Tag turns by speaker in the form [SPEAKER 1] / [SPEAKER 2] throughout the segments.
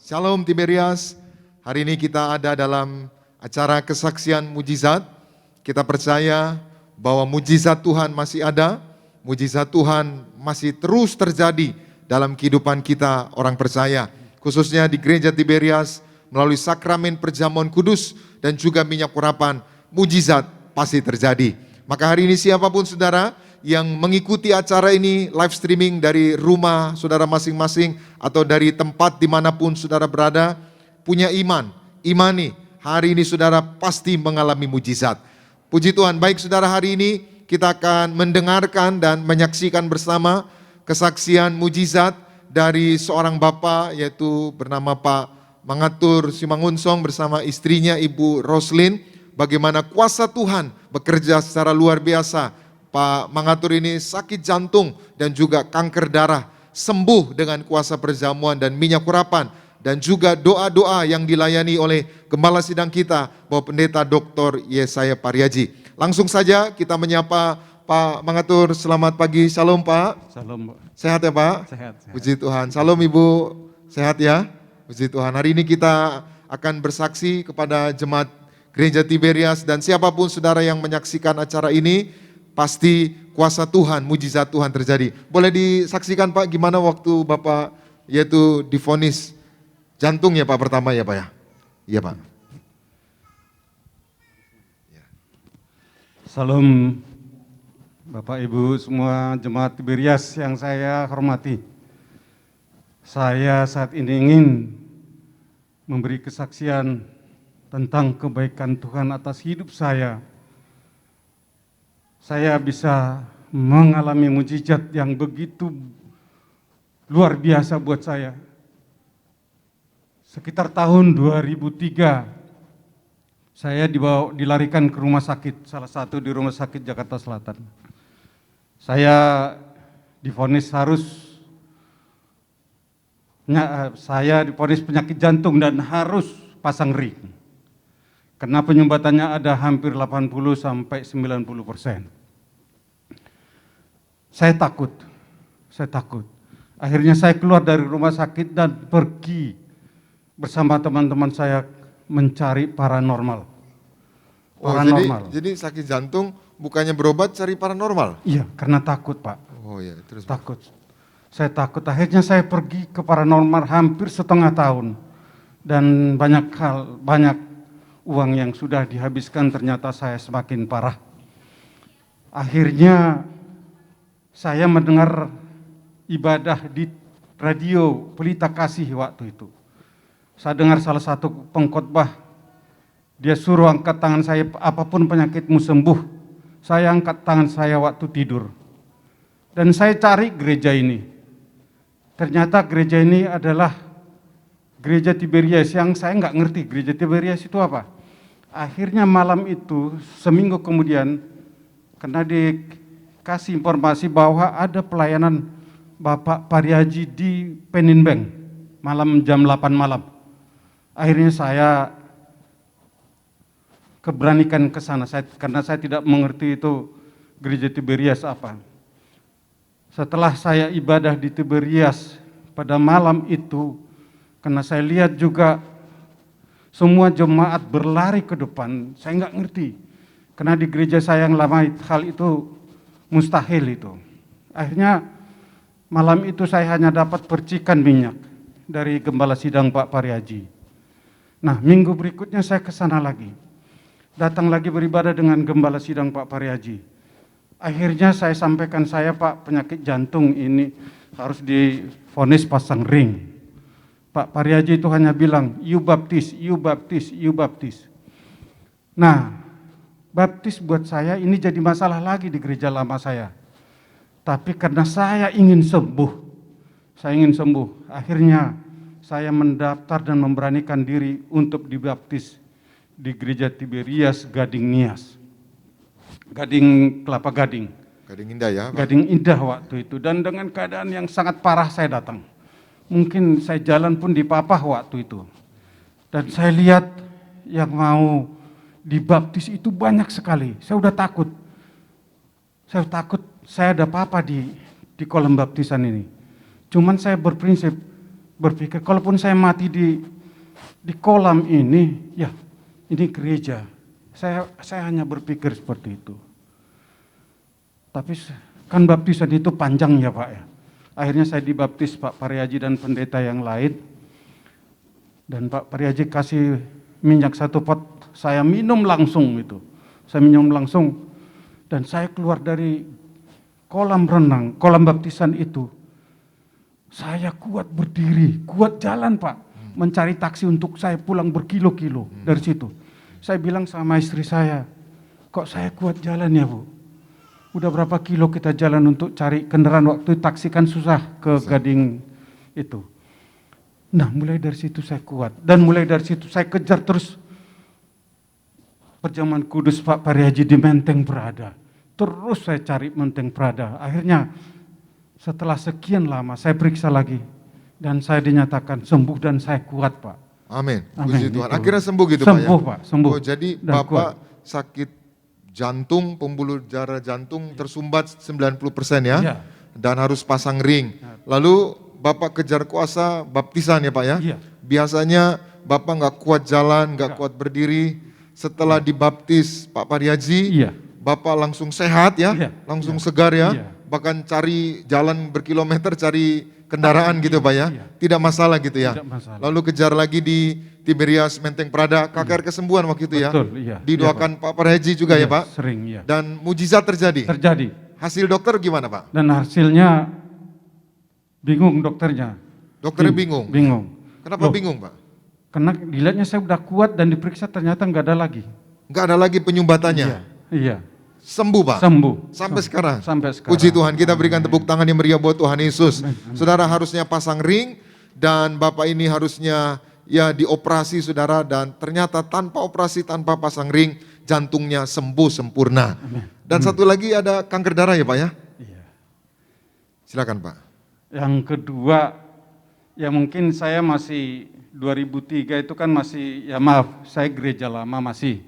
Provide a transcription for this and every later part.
[SPEAKER 1] Shalom Tiberias, hari ini kita ada dalam acara kesaksian mujizat. Kita percaya bahwa mujizat Tuhan masih ada, mujizat Tuhan masih terus terjadi dalam kehidupan kita orang percaya. Khususnya di gereja Tiberias melalui sakramen perjamuan kudus dan juga minyak urapan, mujizat pasti terjadi. Maka hari ini siapapun saudara yang mengikuti acara ini live streaming dari rumah saudara masing-masing atau dari tempat dimanapun saudara berada, punya iman, imani hari ini saudara pasti mengalami mujizat. Puji Tuhan, baik saudara, hari ini kita akan mendengarkan dan menyaksikan bersama kesaksian mujizat dari seorang bapak yaitu bernama Pak Mangatur Simangunsong bersama istrinya Ibu Roslin. Bagaimana kuasa Tuhan bekerja secara luar biasa. Pak Mangatur ini sakit jantung dan juga kanker darah, sembuh dengan kuasa perjamuan dan minyak urapan, dan juga doa-doa yang dilayani oleh Gembala Sidang kita, Bapak Pendeta Dr. Yesaya Pariaji. Langsung saja kita menyapa Pak Mangatur. Selamat pagi, shalom Pak.
[SPEAKER 2] Shalom Pak.
[SPEAKER 1] Sehat ya Pak?
[SPEAKER 2] Sehat.
[SPEAKER 1] Puji Tuhan. Shalom Ibu, sehat ya? Puji Tuhan. Hari ini kita akan bersaksi kepada jemaat Gereja Tiberias dan siapapun saudara yang menyaksikan acara ini, pasti kuasa Tuhan, mujizat Tuhan terjadi. Boleh disaksikan Pak gimana waktu Bapak yaitu divonis jantung ya Pak pertama ya Pak ya? Iya Pak.
[SPEAKER 2] Salam Bapak Ibu semua jemaat Tiberias yang saya hormati. Saya saat ini ingin memberi kesaksian tentang kebaikan Tuhan atas hidup saya. Saya bisa mengalami mujizat yang begitu luar biasa buat saya. Sekitar tahun 2003, saya dilarikan ke rumah sakit, salah satu di rumah sakit Jakarta Selatan. Saya divonis penyakit jantung dan harus pasang ring. Karena penyumbatannya ada hampir 80 sampai 90%. Saya takut. Akhirnya saya keluar dari rumah sakit dan pergi bersama teman-teman saya mencari paranormal.
[SPEAKER 1] Jadi sakit jantung bukannya berobat cari paranormal?
[SPEAKER 2] Iya, karena takut Pak.
[SPEAKER 1] Oh iya, terus
[SPEAKER 2] takut. Saya takut. Akhirnya saya pergi ke paranormal hampir setengah tahun dan banyak uang yang sudah dihabiskan, ternyata saya semakin parah. Akhirnya saya mendengar ibadah di radio Pelita Kasih waktu itu. Saya dengar salah satu pengkhotbah, dia suruh angkat tangan saya, apapun penyakitmu sembuh. Saya angkat tangan saya waktu tidur. Dan saya cari gereja ini. Ternyata gereja ini adalah Gereja Tiberias yang saya nggak ngerti Gereja Tiberias itu apa. Akhirnya malam itu, seminggu kemudian, karena dikasih informasi bahwa ada pelayanan Bapak Pariaji di Peninbeng, malam jam 8 malam. Akhirnya saya keberanikan ke sana, karena saya tidak mengerti itu Gereja Tiberias apa. Setelah saya ibadah di Tiberias pada malam itu, karena saya lihat juga semua jemaat berlari ke depan, saya nggak ngerti. Karena di gereja saya yang lama hal itu mustahil itu. Akhirnya malam itu saya hanya dapat percikan minyak dari Gembala Sidang Pak Pariaji. Nah, minggu berikutnya saya ke sana lagi. Datang lagi beribadah dengan Gembala Sidang Pak Pariaji. Akhirnya saya sampaikan, saya Pak penyakit jantung ini harus divonis pasang ring. Pak Pariaji itu hanya bilang, you baptis. Nah, baptis buat saya ini jadi masalah lagi di gereja lama saya. Tapi karena saya ingin sembuh, akhirnya saya mendaftar dan memberanikan diri untuk dibaptis di gereja Tiberias Gading Nias. Kelapa Gading.
[SPEAKER 1] Gading Indah ya Pak?
[SPEAKER 2] Gading Indah waktu itu, dan dengan keadaan yang sangat parah saya datang. Mungkin saya jalan pun dipapah waktu itu. Dan saya lihat yang mau dibaptis itu banyak sekali. Saya udah takut. saya ada apa-apa di kolam baptisan ini. Cuman saya berprinsip, berpikir, kalaupun saya mati di kolam ini, ya ini gereja. Saya hanya berpikir seperti itu. Tapi kan baptisan itu panjang ya Pak ya. Akhirnya saya dibaptis Pak Pariaji dan pendeta yang lain. Dan Pak Pariaji kasih minyak 1 pot, saya minum langsung itu. Saya minum langsung dan saya keluar dari kolam renang, kolam baptisan itu. Saya kuat berdiri, kuat jalan Pak. Mencari taksi untuk saya pulang berkilo-kilo dari situ. Saya bilang sama istri saya, kok saya kuat jalan ya Bu? Udah berapa kilo kita jalan untuk cari kendaraan, waktu taksi kan susah ke Gading itu. Nah mulai dari situ saya kuat. Dan mulai dari situ saya kejar terus Perjamuan Kudus Pak Pariaji di Menteng Prada. Terus saya cari Menteng Prada. Akhirnya setelah sekian lama saya periksa lagi. Dan saya dinyatakan sembuh dan saya kuat Pak.
[SPEAKER 1] Amin.
[SPEAKER 2] Amin,
[SPEAKER 1] Puji Tuhan.
[SPEAKER 2] itu.
[SPEAKER 1] Akhirnya sembuh gitu
[SPEAKER 2] Sembuh
[SPEAKER 1] Pak ya?
[SPEAKER 2] Pak, sembuh.
[SPEAKER 1] Oh, jadi
[SPEAKER 2] Dan
[SPEAKER 1] Bapak
[SPEAKER 2] kuat.
[SPEAKER 1] sakit jantung, pembuluh darah jantung tersumbat 90% ya?
[SPEAKER 2] Iya.
[SPEAKER 1] Dan harus pasang ring. Lalu Bapak kejar kuasa baptisan ya Pak ya?
[SPEAKER 2] Iya.
[SPEAKER 1] Biasanya Bapak nggak kuat jalan, nggak kuat berdiri. Setelah dibaptis Pak Pariaji,
[SPEAKER 2] Iya.
[SPEAKER 1] Bapak langsung sehat ya?
[SPEAKER 2] Iya.
[SPEAKER 1] Langsung segar ya?
[SPEAKER 2] Iya.
[SPEAKER 1] Bahkan cari jalan berkilometer, cari kendaraan gitu Pak ya?
[SPEAKER 2] Iya.
[SPEAKER 1] Tidak masalah gitu ya?
[SPEAKER 2] Tidak masalah.
[SPEAKER 1] Lalu kejar lagi di Tiberias Menteng Prada, KKR kesembuhan waktu itu ya?
[SPEAKER 2] Betul, iya.
[SPEAKER 1] Didoakan Pak Pariaji juga ya
[SPEAKER 2] Iya,
[SPEAKER 1] Pak?
[SPEAKER 2] sering ya.
[SPEAKER 1] Dan mujizat terjadi?
[SPEAKER 2] Terjadi.
[SPEAKER 1] Hasil dokter gimana Pak?
[SPEAKER 2] Dan hasilnya bingung dokternya.
[SPEAKER 1] Dokternya bingung?
[SPEAKER 2] Bingung.
[SPEAKER 1] Kenapa
[SPEAKER 2] Loh,
[SPEAKER 1] bingung Pak?
[SPEAKER 2] Karena dilihatnya saya udah kuat dan diperiksa ternyata nggak ada lagi.
[SPEAKER 1] Nggak ada lagi penyumbatannya?
[SPEAKER 2] Iya.
[SPEAKER 1] Sembuh Pak?
[SPEAKER 2] Sembuh.
[SPEAKER 1] Sampai sekarang?
[SPEAKER 2] Sampai sekarang.
[SPEAKER 1] Puji Tuhan, kita berikan tepuk tangan yang meriah buat Tuhan Yesus. Saudara harusnya pasang ring dan Bapak ini harusnya ya dioperasi saudara, dan ternyata tanpa operasi, tanpa pasang ring, jantungnya sembuh sempurna. Dan satu lagi ada kanker darah ya Pak ya?
[SPEAKER 2] Iya.
[SPEAKER 1] Silakan Pak.
[SPEAKER 2] Yang kedua, ya mungkin saya masih 2003 itu kan masih, ya maaf, saya gereja lama masih.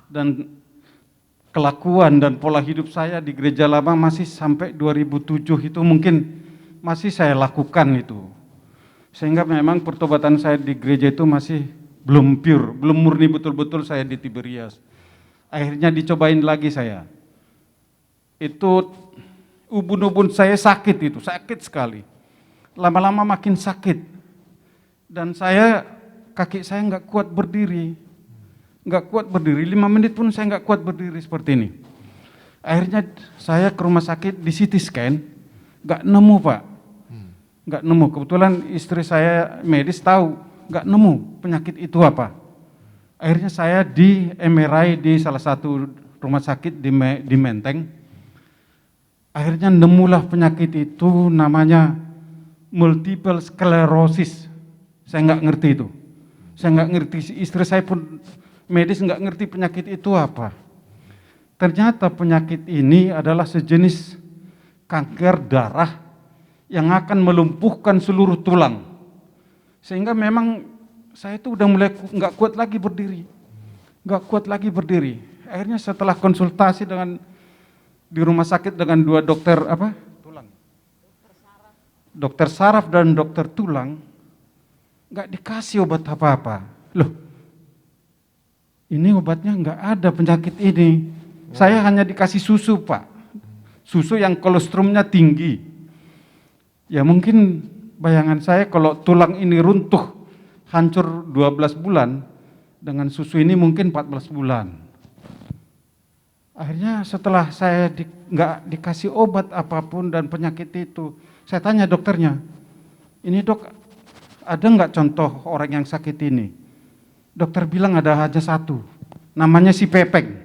[SPEAKER 2] Dan kelakuan dan pola hidup saya di gereja lama masih sampai 2007 itu mungkin masih saya lakukan itu. Sehingga memang pertobatan saya di gereja itu masih belum pure, belum murni betul-betul saya di Tiberias. Akhirnya dicobain lagi saya. Itu ubun-ubun saya sakit itu, sakit sekali. Lama-lama makin sakit. Dan kaki saya nggak kuat berdiri. Nggak kuat berdiri, 5 menit pun saya nggak kuat berdiri seperti ini. Akhirnya saya ke rumah sakit di CT scan, nggak nemu Pak. Nggak nemu, kebetulan istri saya medis tahu, nggak nemu penyakit itu apa. Akhirnya saya di MRI di salah satu rumah sakit di Menteng. Akhirnya nemulah penyakit itu namanya multiple sclerosis. Saya nggak ngerti itu. Saya nggak ngerti, istri saya pun medis nggak ngerti penyakit itu apa. Ternyata penyakit ini adalah sejenis kanker darah yang akan melumpuhkan seluruh tulang. Sehingga memang saya itu udah mulai nggak kuat lagi berdiri. Nggak kuat lagi berdiri. Akhirnya setelah konsultasi di rumah sakit dengan 2 dokter tulang. Dokter saraf dan dokter tulang, nggak dikasih obat apa-apa. Loh, ini obatnya nggak ada penyakit ini. Saya hanya dikasih susu Pak. Susu yang kolesterolnya tinggi. Ya mungkin bayangan saya kalau tulang ini runtuh, hancur 12 bulan, dengan susu ini mungkin 14 bulan. Akhirnya setelah saya nggak dikasih obat apapun dan penyakit itu, saya tanya dokternya, ini dok, ada nggak contoh orang yang sakit ini? Dokter bilang ada aja satu, namanya si Pepeng.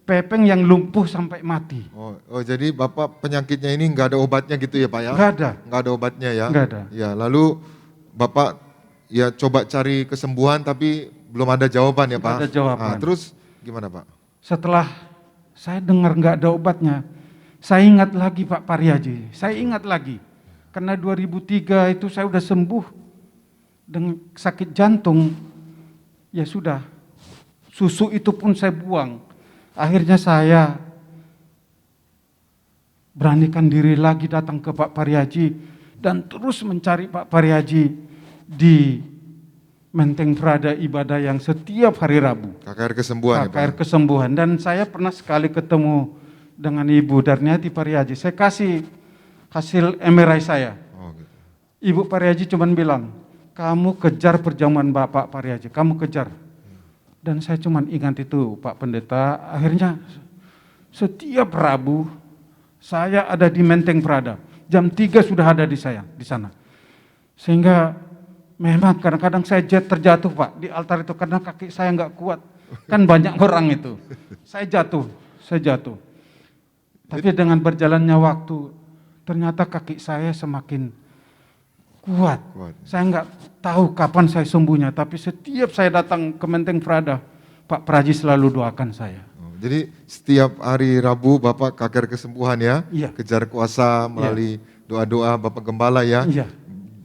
[SPEAKER 2] Pepeng yang lumpuh sampai mati.
[SPEAKER 1] Oh, jadi Bapak penyakitnya ini nggak ada obatnya gitu ya Pak ya?
[SPEAKER 2] Nggak ada.
[SPEAKER 1] Nggak ada obatnya ya?
[SPEAKER 2] Nggak ada.
[SPEAKER 1] Ya, lalu Bapak ya coba cari kesembuhan tapi belum ada jawaban ya Pak?
[SPEAKER 2] Nggak ada jawaban.
[SPEAKER 1] Nah, terus gimana Pak?
[SPEAKER 2] Setelah saya dengar nggak ada obatnya, saya ingat lagi Pak Pariaji. Saya ingat lagi, karena 2003 itu saya udah sembuh dengan sakit jantung. Ya sudah, susu itu pun saya buang. Akhirnya saya beranikan diri lagi datang ke Pak Pariaji dan terus mencari Pak Pariaji. di Menteng Prada ibadah yang setiap hari Rabu.
[SPEAKER 1] KKR Kesembuhan ya Pak?
[SPEAKER 2] KKR Kesembuhan. Dan saya pernah sekali ketemu dengan Ibu Darniati Pariaji. Saya kasih hasil MRI saya.
[SPEAKER 1] Oh, gitu.
[SPEAKER 2] Ibu Pariaji cuma bilang, kamu kejar perjamuan Bapak Pariaji, kamu kejar. Dan saya cuma ingat itu Pak Pendeta, akhirnya setiap Rabu saya ada di Menteng Prada. Jam 3 sudah ada di sana. Sehingga memang kadang-kadang saya terjatuh Pak di altar itu karena kaki saya nggak kuat. Kan banyak orang itu. Saya jatuh. Tapi dengan berjalannya waktu, ternyata kaki saya semakin kuat. Saya nggak tahu kapan saya sembuhnya, tapi setiap saya datang ke Menteng Prada, Pak Praji selalu doakan saya.
[SPEAKER 1] Jadi setiap hari Rabu Bapak KKR Kesembuhan ya?
[SPEAKER 2] Iya.
[SPEAKER 1] Kejar kuasa melalui doa-doa Bapak Gembala ya?
[SPEAKER 2] Iya.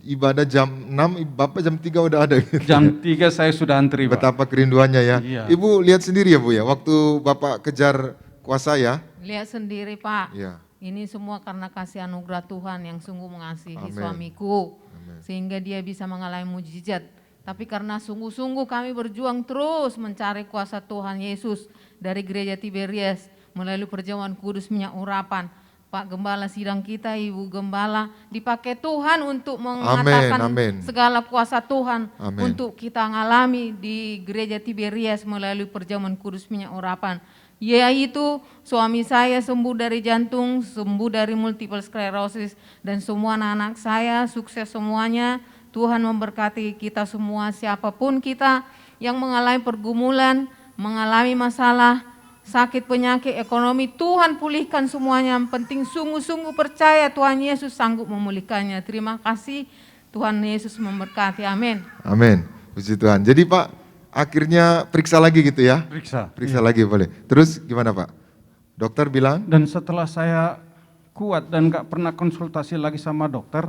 [SPEAKER 1] Ibadah jam 6, Bapak jam 3 udah ada gitu.
[SPEAKER 2] Jam 3 saya sudah antri Pak.
[SPEAKER 1] Betapa kerinduannya ya.
[SPEAKER 2] Iya.
[SPEAKER 1] Ibu lihat sendiri ya Bu ya, waktu Bapak kejar kuasa ya?
[SPEAKER 3] Lihat sendiri Pak.
[SPEAKER 1] Iya.
[SPEAKER 3] Ini semua karena kasih anugerah Tuhan yang sungguh mengasihi
[SPEAKER 1] Amin.
[SPEAKER 3] suamiku.
[SPEAKER 1] Amin.
[SPEAKER 3] Sehingga dia bisa mengalami mujizat. Tapi karena sungguh-sungguh kami berjuang terus mencari kuasa Tuhan Yesus dari gereja Tiberias melalui perjamuan kudus minyak urapan. Pak Gembala sidang kita, Ibu Gembala dipakai Tuhan untuk mengatakan
[SPEAKER 1] Amin.
[SPEAKER 3] segala kuasa Tuhan
[SPEAKER 1] Amin.
[SPEAKER 3] untuk kita ngalami di gereja Tiberias melalui perjamuan kudus minyak urapan. Yaitu suami saya sembuh dari jantung, sembuh dari multiple sclerosis, dan semua anak-anak saya sukses semuanya. Tuhan memberkati kita semua, siapapun kita yang mengalami pergumulan, mengalami masalah, sakit, penyakit, ekonomi, Tuhan pulihkan semuanya. Yang penting sungguh-sungguh percaya Tuhan Yesus sanggup memulihkannya. Terima kasih, Tuhan Yesus memberkati, amin.
[SPEAKER 1] Amin, puji Tuhan. Jadi Pak, akhirnya periksa lagi gitu ya? Periksa lagi boleh. Terus gimana Pak? Dokter bilang?
[SPEAKER 2] Dan setelah saya kuat dan gak pernah konsultasi lagi sama dokter,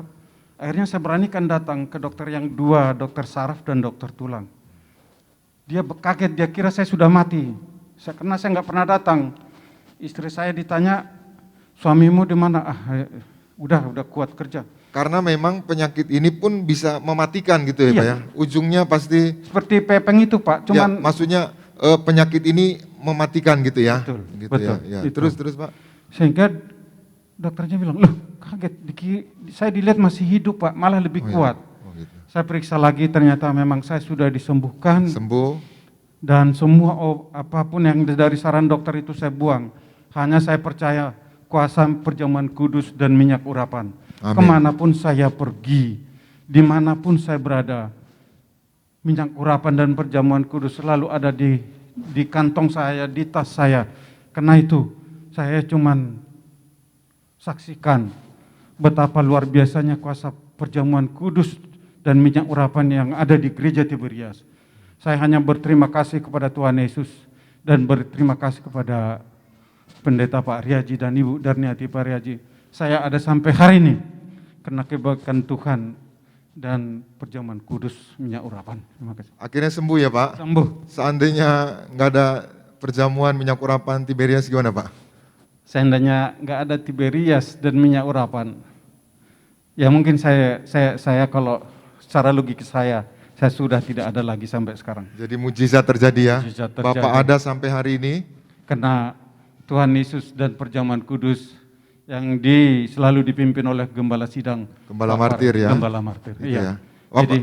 [SPEAKER 2] akhirnya saya beranikan datang ke dokter yang dua, dokter saraf dan dokter tulang. Dia kaget, dia kira saya sudah mati. Karena saya nggak pernah datang. Istri saya ditanya, suamimu di mana? Udah kuat kerja.
[SPEAKER 1] Karena memang penyakit ini pun bisa mematikan gitu ya Pak ya? Ujungnya pasti...
[SPEAKER 2] Seperti pepeng itu Pak, cuman...
[SPEAKER 1] Ya, maksudnya penyakit ini mematikan gitu ya?
[SPEAKER 2] Betul,
[SPEAKER 1] gitu
[SPEAKER 2] betul.
[SPEAKER 1] Ya.
[SPEAKER 2] Itu.
[SPEAKER 1] Terus Pak?
[SPEAKER 2] Sehingga dokternya bilang, loh kaget, saya dilihat masih hidup Pak, malah lebih kuat.
[SPEAKER 1] Oh, gitu.
[SPEAKER 2] Saya periksa lagi, ternyata memang saya sudah disembuhkan.
[SPEAKER 1] Sembuh.
[SPEAKER 2] Dan semua apapun yang dari saran dokter itu saya buang. Hanya saya percaya kuasa perjamuan kudus dan minyak urapan.
[SPEAKER 1] Amin.
[SPEAKER 2] Kemanapun saya pergi, dimanapun saya berada, minyak urapan dan perjamuan kudus selalu ada di kantong saya, di tas saya. Karena itu saya cuman saksikan betapa luar biasanya kuasa perjamuan kudus dan minyak urapan yang ada di gereja Tiberias. Saya hanya berterima kasih kepada Tuhan Yesus dan berterima kasih kepada Pendeta Pak Riaji dan Ibu Darniati Pariaji. Saya ada sampai hari ini karena kebaikan Tuhan dan perjamuan kudus minyak urapan. Terima kasih.
[SPEAKER 1] Akhirnya sembuh ya Pak?
[SPEAKER 2] Sembuh.
[SPEAKER 1] Seandainya nggak ada perjamuan minyak urapan Tiberias gimana Pak?
[SPEAKER 2] Seandainya nggak ada Tiberias dan minyak urapan, ya mungkin saya kalau secara logika saya sudah tidak ada lagi sampai sekarang.
[SPEAKER 1] Jadi mujizat terjadi ya?
[SPEAKER 2] Mujizat terjadi.
[SPEAKER 1] Bapak ada sampai hari ini?
[SPEAKER 2] Karena Tuhan Yesus dan perjamuan kudus yang selalu dipimpin oleh Gembala Sidang.
[SPEAKER 1] Gembala Martir ya?
[SPEAKER 2] Gembala Martir,
[SPEAKER 1] Gitu
[SPEAKER 2] iya.
[SPEAKER 1] ya. Bapak,
[SPEAKER 2] Jadi,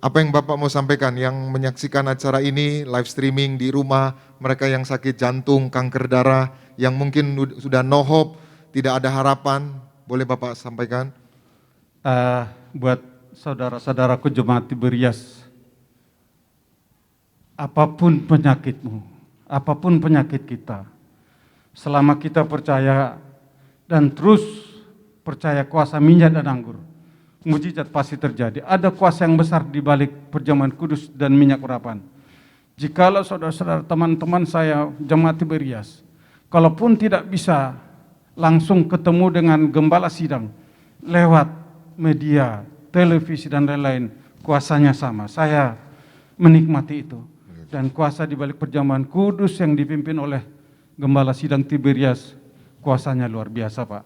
[SPEAKER 1] apa yang Bapak mau sampaikan yang menyaksikan acara ini, live streaming di rumah, mereka yang sakit jantung, kanker darah, yang mungkin sudah no hope, tidak ada harapan, boleh Bapak sampaikan?
[SPEAKER 2] buat saudara-saudaraku jemaat Tiberias, apapun penyakitmu, apapun penyakit kita, selama kita percaya dan terus percaya kuasa minyak dan anggur, mujizat pasti terjadi. Ada kuasa yang besar di balik perjamuan kudus dan minyak urapan. Jikalau saudara-saudara, teman-teman saya jemaat Tiberias, kalaupun tidak bisa langsung ketemu dengan gembala sidang lewat media, televisi dan lain-lain, kuasanya sama. Saya menikmati itu. Dan kuasa di balik perjamuan kudus yang dipimpin oleh Gembala Sidang Tiberias, kuasanya luar biasa Pak.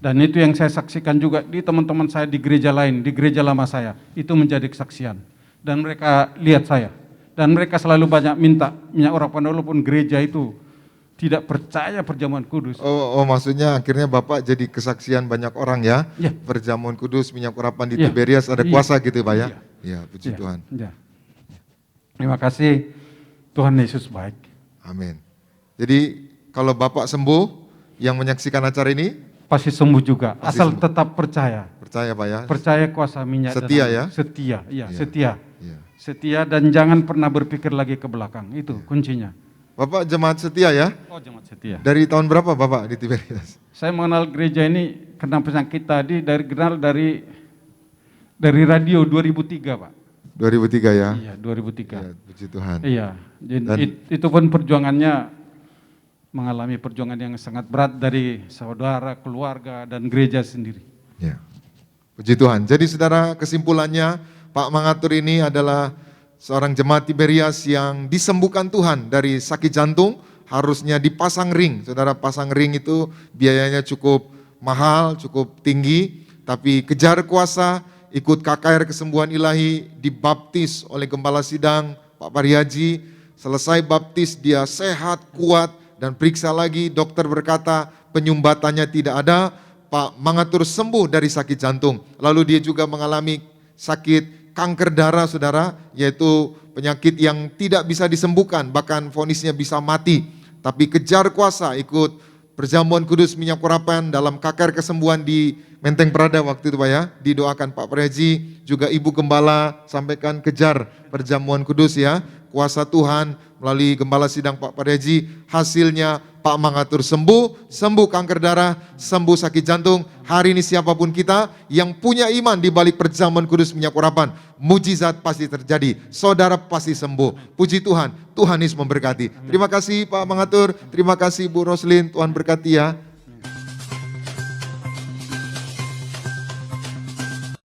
[SPEAKER 2] Dan itu yang saya saksikan juga di teman-teman saya di gereja lain, di gereja lama saya. Itu menjadi kesaksian. Dan mereka lihat saya. Dan mereka selalu banyak minta minyak urapan walaupun gereja itu tidak percaya perjamuan kudus.
[SPEAKER 1] Oh, maksudnya akhirnya Bapak jadi kesaksian banyak orang ya.
[SPEAKER 2] Ya.
[SPEAKER 1] Perjamuan kudus, minyak urapan di
[SPEAKER 2] Ya.
[SPEAKER 1] Tiberias ada
[SPEAKER 2] Iya.
[SPEAKER 1] kuasa gitu Pak ya.
[SPEAKER 2] Iya.
[SPEAKER 1] Ya, puji
[SPEAKER 2] Ya,
[SPEAKER 1] Tuhan.
[SPEAKER 2] ya. Terima kasih, Tuhan Yesus baik.
[SPEAKER 1] Amin. Jadi kalau Bapak sembuh, yang menyaksikan acara ini
[SPEAKER 2] Pasti sembuh juga,
[SPEAKER 1] Pasti
[SPEAKER 2] asal
[SPEAKER 1] sembuh.
[SPEAKER 2] tetap percaya.
[SPEAKER 1] percaya Pak ya.
[SPEAKER 2] Percaya kuasa minyak.
[SPEAKER 1] Setia
[SPEAKER 2] dan
[SPEAKER 1] ya?
[SPEAKER 2] Setia, iya,
[SPEAKER 1] Iya.
[SPEAKER 2] setia.
[SPEAKER 1] Iya.
[SPEAKER 2] Setia dan jangan pernah berpikir lagi ke belakang, itu kuncinya.
[SPEAKER 1] Bapak jemaat setia ya.
[SPEAKER 2] Oh, jemaat setia.
[SPEAKER 1] Dari tahun berapa Bapak di Tiberias?
[SPEAKER 2] Saya mengenal gereja ini karena penyakit tadi dari radio 2003, Pak.
[SPEAKER 1] 2003 ya.
[SPEAKER 2] Iya, 2003.
[SPEAKER 1] Ya, puji Tuhan.
[SPEAKER 2] Iya, jadi
[SPEAKER 1] Dan-
[SPEAKER 2] itu pun perjuangannya mengalami perjuangan yang sangat berat dari saudara, keluarga, dan gereja sendiri.
[SPEAKER 1] Ya. Puji Tuhan. Jadi saudara, kesimpulannya Pak Mangatur ini adalah seorang jemaat Tiberias yang disembuhkan Tuhan dari sakit jantung, harusnya dipasang ring. Saudara, pasang ring itu biayanya cukup mahal, cukup tinggi, tapi kejar kuasa, ikut KKR kesembuhan ilahi, dibaptis oleh Gembala Sidang Pak Parihaji, selesai baptis dia sehat, kuat, dan periksa lagi, dokter berkata penyumbatannya tidak ada, Pak Mangatur sembuh dari sakit jantung. Lalu dia juga mengalami sakit kanker darah saudara, yaitu penyakit yang tidak bisa disembuhkan, bahkan vonisnya bisa mati. Tapi kejar kuasa, ikut perjamuan kudus minyak urapan dalam KKR kesembuhan di Menteng Prada waktu itu Pak ya, didoakan Pak Preji, juga Ibu Gembala sampaikan kejar perjamuan kudus ya, kuasa Tuhan melalui Gembala Sidang Pak Preji, hasilnya Pak Mangatur sembuh kanker darah, sembuh sakit jantung. Hari ini siapapun kita yang punya iman di balik perjamuan kudus minyak urapan, mujizat pasti terjadi, saudara pasti sembuh. Puji Tuhan, Tuhan Yesus memberkati. Terima kasih Pak Mangatur, terima kasih Bu Roslin, Tuhan berkati ya.